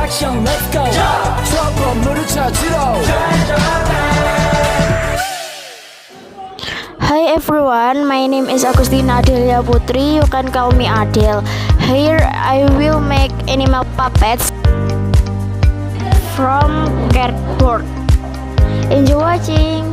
action, let's go. 수업 건물을 찾으러. Hi everyone, my name is Agustina Adelia Putri. You can call me Adele. Here I will make animal puppets from cardboard. Enjoy watching.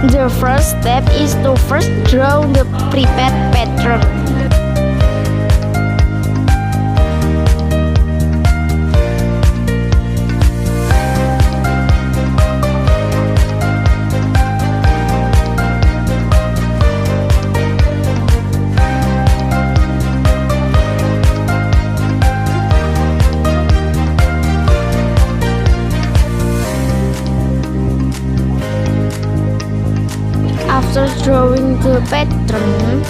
The first step is to first draw the prepared pattern. After drawing the pattern,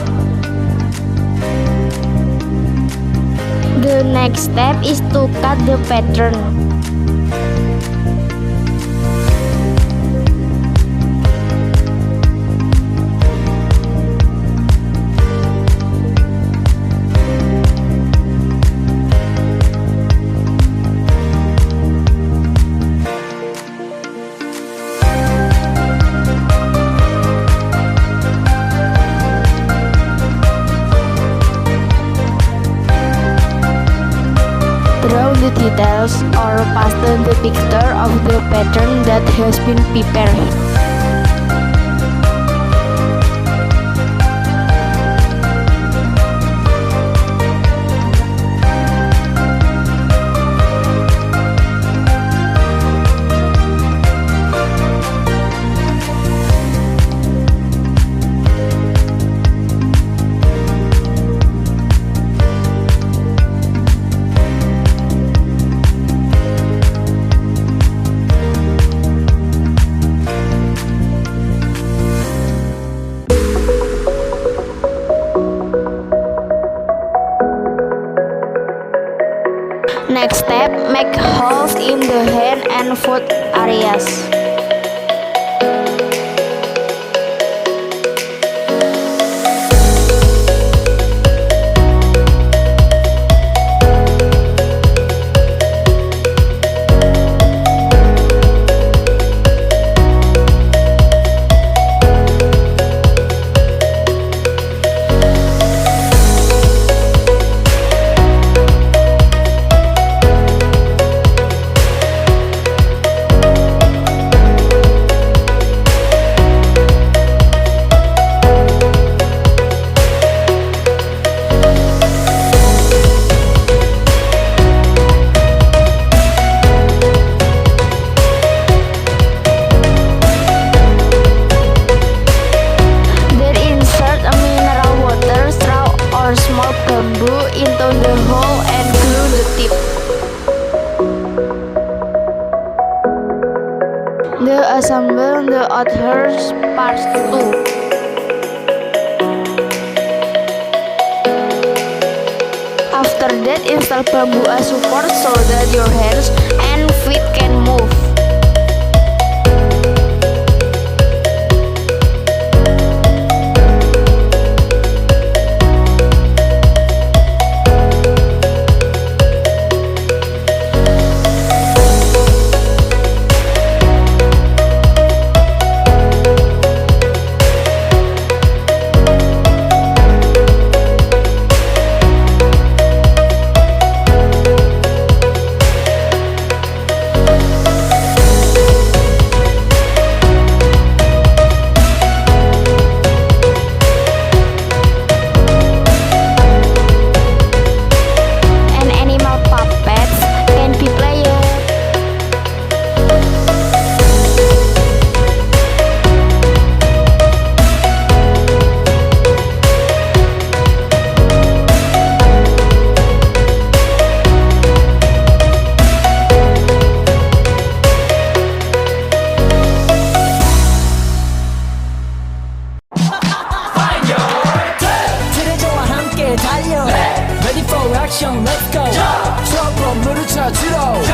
the next step is to cut the pattern. Draw the details or paste the picture of the pattern that has been prepared. Next step, make holes in the hand and foot areas. Bamboo into the hole and glue the tip. Assemble the other parts too. After that, install bamboo as support so that your hands and feet can move. 찾으러